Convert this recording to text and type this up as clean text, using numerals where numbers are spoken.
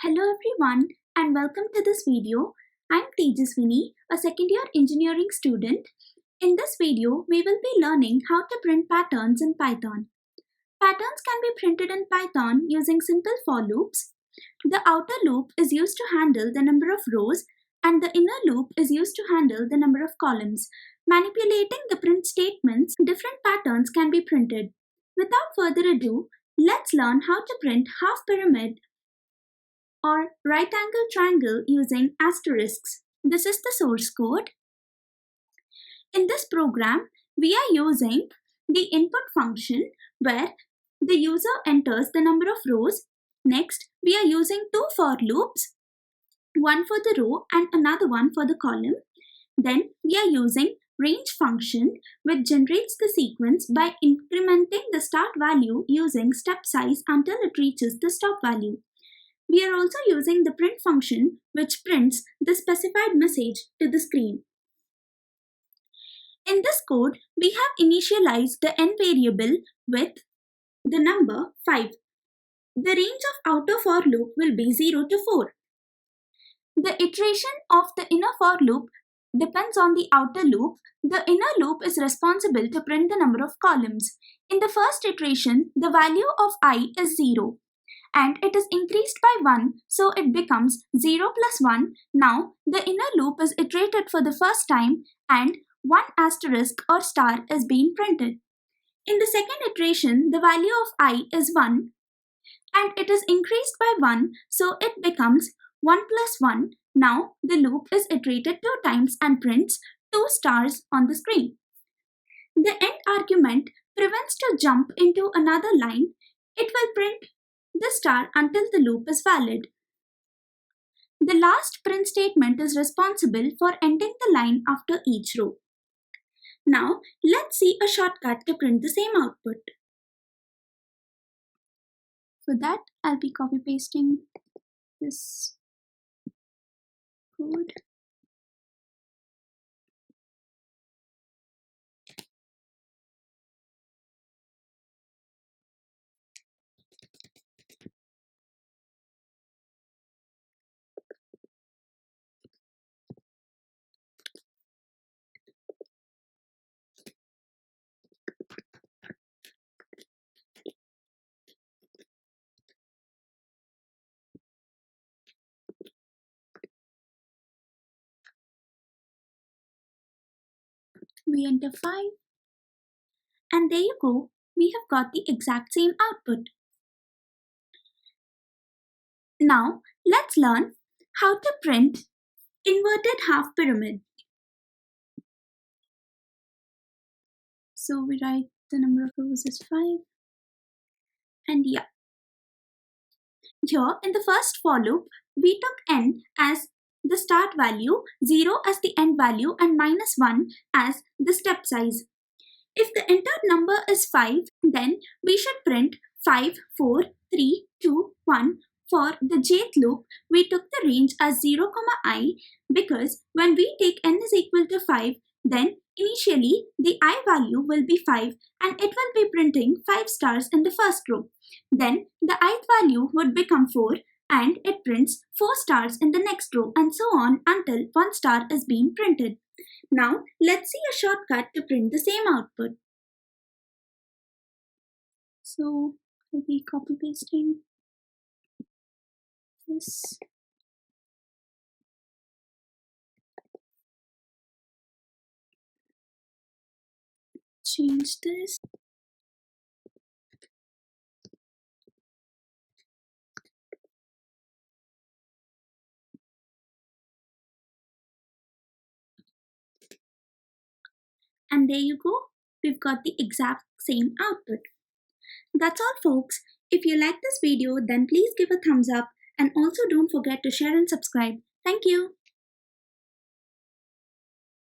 Hello everyone and welcome to this video. I'm Tejaswini, a second year engineering student. In this video, we will be learning how to print patterns in Python. Patterns can be printed in Python using simple for loops. The outer loop is used to handle the number of rows and the inner loop is used to handle the number of columns. Manipulating the print statements, different patterns can be printed. Without further ado, let's learn how to print half pyramid or right angle triangle using asterisks. This is the source code. In this program, we are using the input function where the user enters the number of rows. Next, we are using two for loops, one for the row and another one for the column. Then we are using range function which generates the sequence by incrementing the start value using step size until it reaches the stop value. We are also using the print function which prints the specified message to the screen. In this code, we have initialized the n variable with the number 5. The range of outer for loop will be 0 to 4. The iteration of the inner for loop depends on the outer loop. The inner loop is responsible to print the number of columns. In the first iteration, the value of I is 0. And it is increased by 1, so it becomes 0 plus 1. Now, the inner loop is iterated for the first time and 1 asterisk or star is being printed. In the second iteration, the value of I is 1 and it is increased by 1, so it becomes 1 plus 1. Now, the loop is iterated 2 times and prints 2 stars on the screen. The end argument prevents to jump into another line. It will print the star until the loop is valid. The last print statement is responsible for ending the line after each row. Now, let's see a shortcut to print the same output. For that, I'll be copy pasting this code. We enter 5 and there you go, we have got the exact same output. Now let's learn how to print inverted half pyramid. So we write the number of rows is 5 and yeah. Here in the first for loop, we took n as the start value, 0 as the end value and minus 1 as the step size. If the entered number is 5, then we should print 5, 4, 3, 2, 1. For the jth loop, we took the range as 0, I because when we take n is equal to 5, then initially the I value will be 5 and it will be printing 5 stars in the first row. Then the ith value would become 4 and it prints 4 stars in the next row and so on until 1 star is being printed. Now let's see a shortcut to print the same output. So I'll be copy pasting this. Change this. And there you go, we've got the exact same output. That's all folks. If you like this video, then please give a thumbs up and also don't forget to share and subscribe. Thank you.